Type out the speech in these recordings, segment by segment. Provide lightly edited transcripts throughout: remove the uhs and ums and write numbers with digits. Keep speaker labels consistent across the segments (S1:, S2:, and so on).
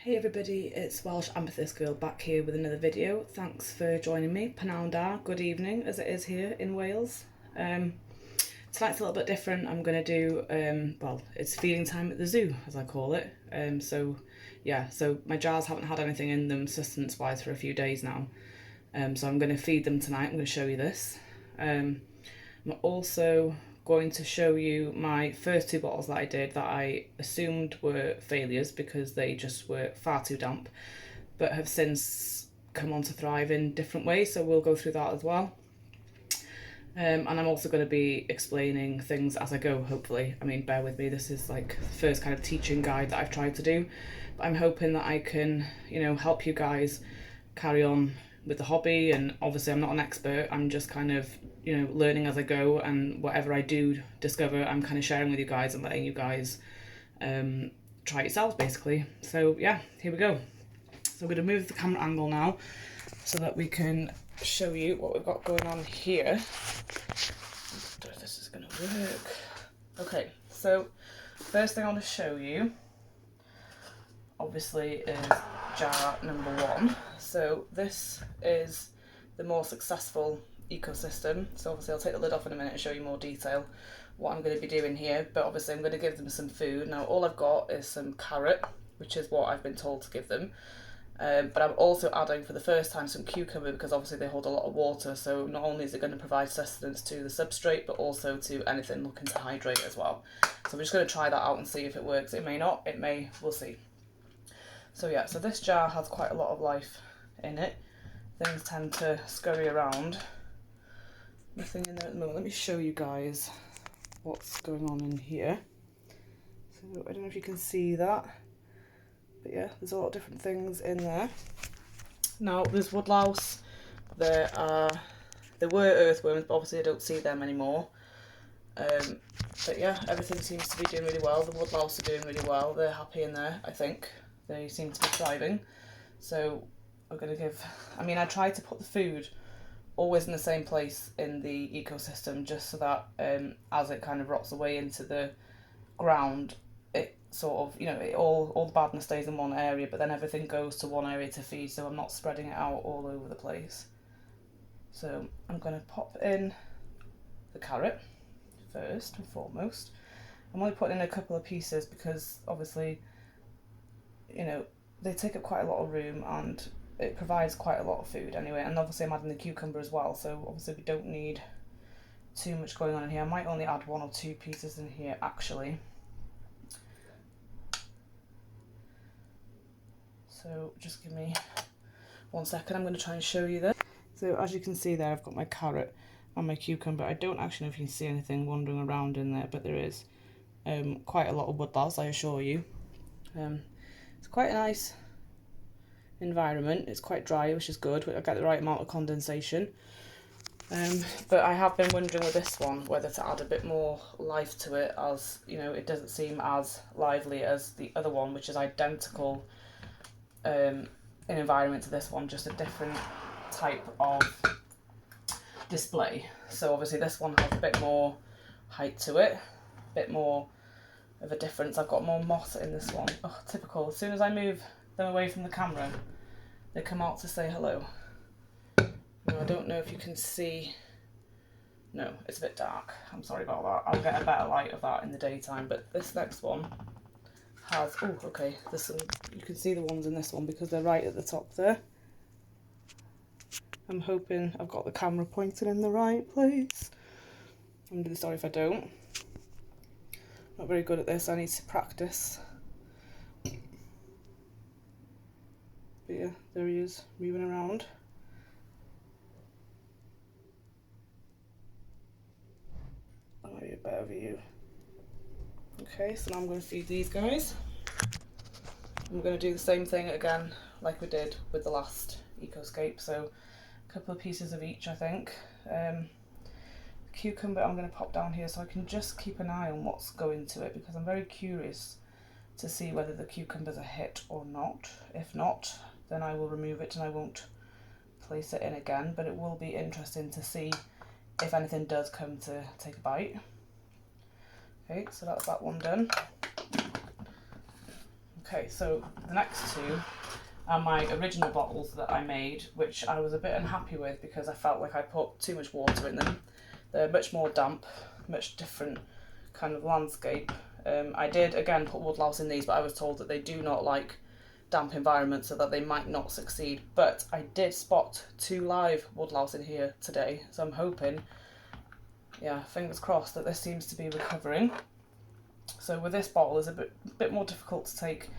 S1: Hey everybody, it's Welsh Amethyst Girl back here with another video. Thanks for joining me. Pnawn da, good evening as it is here in Wales. Tonight's a little bit different. I'm going to do, well, it's feeding time at the zoo as I call it. So my jars haven't had anything in them sustenance wise for a few days now. So I'm going to feed them tonight. I'm going to show you this. I'm also going to show you my first two bottles that I did that I assumed were failures because they just were far too damp, but have since come on to thrive in different ways, so we'll go through that as well. And I'm also going to be explaining things as I go, hopefully. I mean, bear with me, this is like the first kind of teaching guide that I've tried to do, but I'm hoping that I can, help you guys carry on with the hobby. And obviously I'm not an expert, I'm just kind of learning as I go, and whatever I do discover I'm kind of sharing with you guys and letting you guys try it yourselves basically. So yeah, here we go. So I'm going to move the camera angle now so that we can show you what we've got going on here. I don't know if this is going to work. Okay, so first thing I want to show you obviously is jar number 1. So this is the more successful ecosystem. So obviously I'll take the lid off in a minute and show you more detail what I'm going to be doing here, but obviously I'm going to give them some food. Now all I've got is some carrot, which is what I've been told to give them, but I'm also adding for the first time some cucumber because obviously they hold a lot of water, so not only is it going to provide sustenance to the substrate but also to anything looking to hydrate as well. So we're just going to try that out and see if it works. It may not, it may, we'll see. So yeah, so this jar has quite a lot of life in it. Things tend to scurry around. Nothing in there at the moment. Let me show you guys what's going on in here. So I don't know if you can see that, but yeah, there's a lot of different things in there. Now there's woodlouse, there were earthworms, but obviously I don't see them anymore. But yeah, everything seems to be doing really well. The woodlouse are doing really well. They're happy in there, I think. They seem to be thriving. So we're going to give, I tried to put the food always in the same place in the ecosystem just so that as it kind of rots away into the ground, it sort of, all the badness stays in one area, but then everything goes to one area to feed, so I'm not spreading it out all over the place. So I'm going to pop in the carrot first and foremost. I'm only putting in a couple of pieces because obviously, they take up quite a lot of room and it provides quite a lot of food anyway, and obviously I'm adding the cucumber as well, so obviously we don't need too much going on in here. I might only add 1 or 2 pieces in here actually. So just give me 1 second, I'm going to try and show you this. So as you can see there, I've got my carrot and my cucumber. I don't actually know if you can see anything wandering around in there, but there is quite a lot of woodlouse, I assure you. It's quite a nice environment. It's quite dry, which is good. I get the right amount of condensation. But I have been wondering with this one whether to add a bit more life to it, as it doesn't seem as lively as the other one, which is identical in environment to this one, just a different type of display. So obviously this one has a bit more height to it, a bit more of a difference. I've got more moss in this one. Oh, typical. As soon as I move them away from the camera, they come out to say hello. Now, I don't know if you can see. No, it's a bit dark. I'm sorry about that. I'll get a better light of that in the daytime. But this next one has, oh, okay, there's some, you can see the ones in this one because they're right at the top there. I'm hoping I've got the camera pointed in the right place. I'm really sorry if I don't. Not very good at this, I need to practice. But yeah, there he is, moving around. That might be a better view. Okay, so now I'm going to feed these guys. I'm going to do the same thing again like we did with the last ecoscape, so a couple of pieces of each I think. Cucumber I'm going to pop down here so I can just keep an eye on what's going to it, because I'm very curious to see whether the cucumber's a hit or not. If not, then I will remove it and I won't place it in again, but it will be interesting to see if anything does come to take a bite. Okay, so that's that one done. Okay, so the next two are my original bottles that I made, which I was a bit unhappy with because I felt like I put too much water in them. They're much more damp, much different kind of landscape. I did again put woodlouse in these, but I was told that they do not like damp environments, so that they might not succeed. But I did spot 2 live woodlouse in here today, so I'm hoping, yeah, fingers crossed, that this seems to be recovering. So with this bottle, it's a bit more difficult to take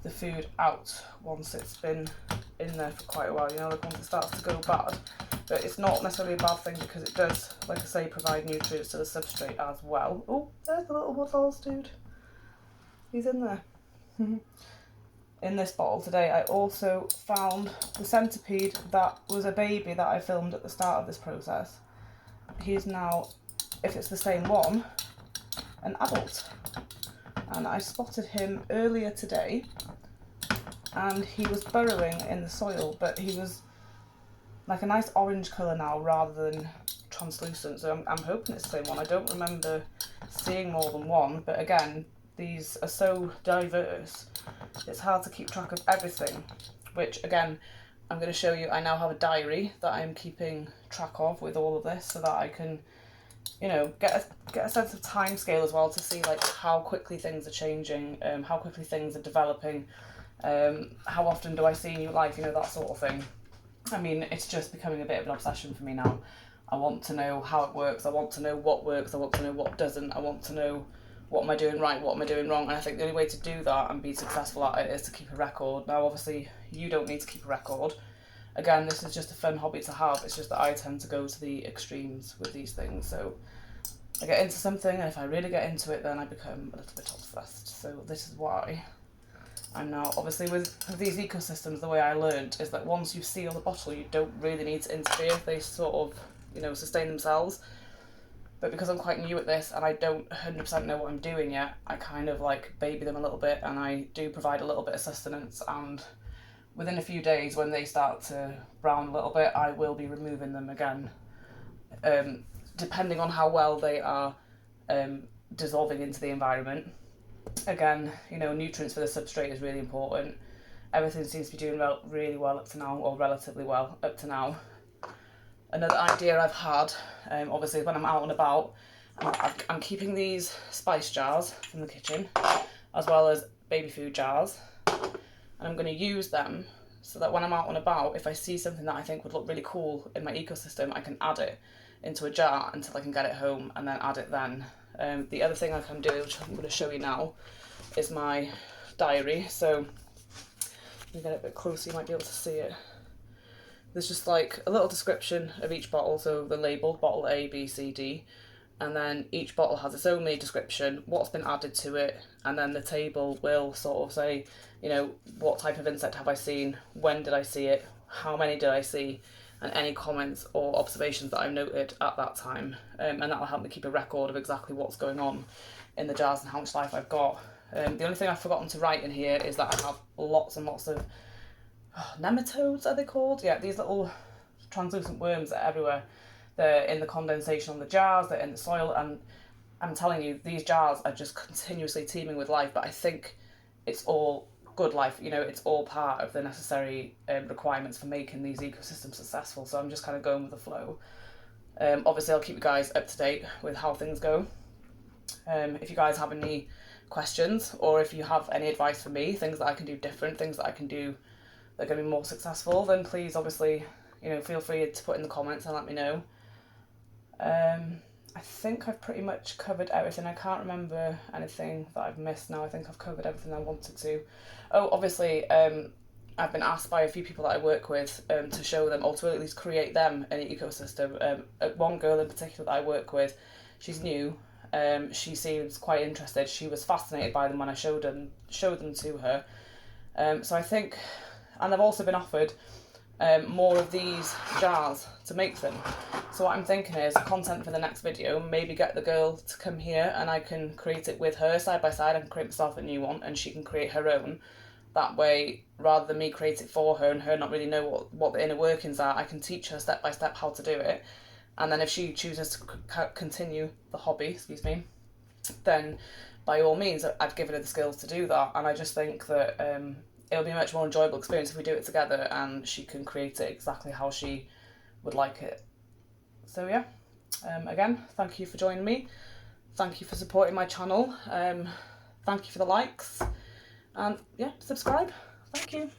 S1: the food out once it's been in there for quite a while, you know, like once it starts to go bad. But it's not necessarily a bad thing because it does, like I say, provide nutrients to the substrate as well. Oh, there's the little woodlouse dude. He's in there. In this bottle today, I also found the centipede that was a baby that I filmed at the start of this process. He's now, if it's the same one, an adult. And I spotted him earlier today, and he was burrowing in the soil, but he was like a nice orange colour now rather than translucent, so I'm hoping it's the same one. I don't remember seeing more than one, but again, these are so diverse, it's hard to keep track of everything, which again, I'm going to show you. I now have a diary that I'm keeping track of with all of this so that I can, you know, get a sense of time scale as well, to see like how quickly things are changing, how quickly things are developing, how often do I see new life, you know, that sort of thing. I mean, it's just becoming a bit of an obsession for me now. I want to know how it works, I want to know what works, I want to know what doesn't, I want to know what am I doing right, what am I doing wrong, and I think the only way to do that and be successful at it is to keep a record. Now obviously you don't need to keep a record. Again, this is just a fun hobby to have, it's just that I tend to go to the extremes with these things. So I get into something, and if I really get into it, then I become a little bit obsessed. So this is why I'm now, obviously with these ecosystems, the way I learned is that once you seal the bottle, you don't really need to interfere. They sort of, you know, sustain themselves. But because I'm quite new at this and I don't 100% know what I'm doing yet, I kind of like baby them a little bit, and I do provide a little bit of sustenance, and within a few days when they start to brown a little bit, I will be removing them again, depending on how well they are dissolving into the environment. Again, you know, nutrients for the substrate is really important. Everything seems to be doing really well up to now, or relatively well up to now. Another idea I've had, obviously when I'm out and about, I'm keeping these spice jars from the kitchen, as well as baby food jars, and I'm going to use them so that when I'm out and about, if I see something that I think would look really cool in my ecosystem, I can add it into a jar until I can get it home and then add it then. The other thing I can do, which I'm going to show you now, is my diary. So let me get it a bit closer, you might be able to see it. There's just like a little description of each bottle, so the label, bottle A, B, C, D, and then each bottle has its own description, what's been added to it, and then the table will sort of say, you know, what type of insect have I seen, when did I see it, how many did I see, and any comments or observations that I've noted at that time. And that will help me keep a record of exactly what's going on in the jars and how much life I've got. The only thing I've forgotten to write in here is that I have lots and lots of nematodes, are they called? Yeah, these little translucent worms that are everywhere. They're in the condensation on the jars, they're in the soil, and I'm telling you, these jars are just continuously teeming with life, but I think it's all good life, you know, it's all part of the necessary requirements for making these ecosystems successful, so I'm just kind of going with the flow. Obviously I'll keep you guys up to date with how things go. If you guys have any questions, or if you have any advice for me, things that I can do different, things that I can do that are going to be more successful, then please obviously, you know, feel free to put in the comments and let me know. I think I've pretty much covered everything. I can't remember anything that I've missed now. I think I've covered everything I wanted to. Oh, obviously, I've been asked by a few people that I work with to show them, or to at least create them an ecosystem. One girl in particular that I work with, she's new. She seems quite interested. She was fascinated by them when I showed them to her. So I think, and I've also been offered more of these jars to make them. So what I'm thinking is content for the next video, maybe get the girl to come here and I can create it with her side by side. I can create myself a new one and she can create her own. That way, rather than me create it for her and her not really know what the inner workings are, I can teach her step by step how to do it. And then if she chooses to continue the hobby, then by all means, I've given her the skills to do that. And I just think that it'll be a much more enjoyable experience if we do it together and she can create it exactly how she would like it. So yeah, again, thank you for joining me. Thank you for supporting my channel. Thank you for the likes. And yeah, subscribe. Thank you.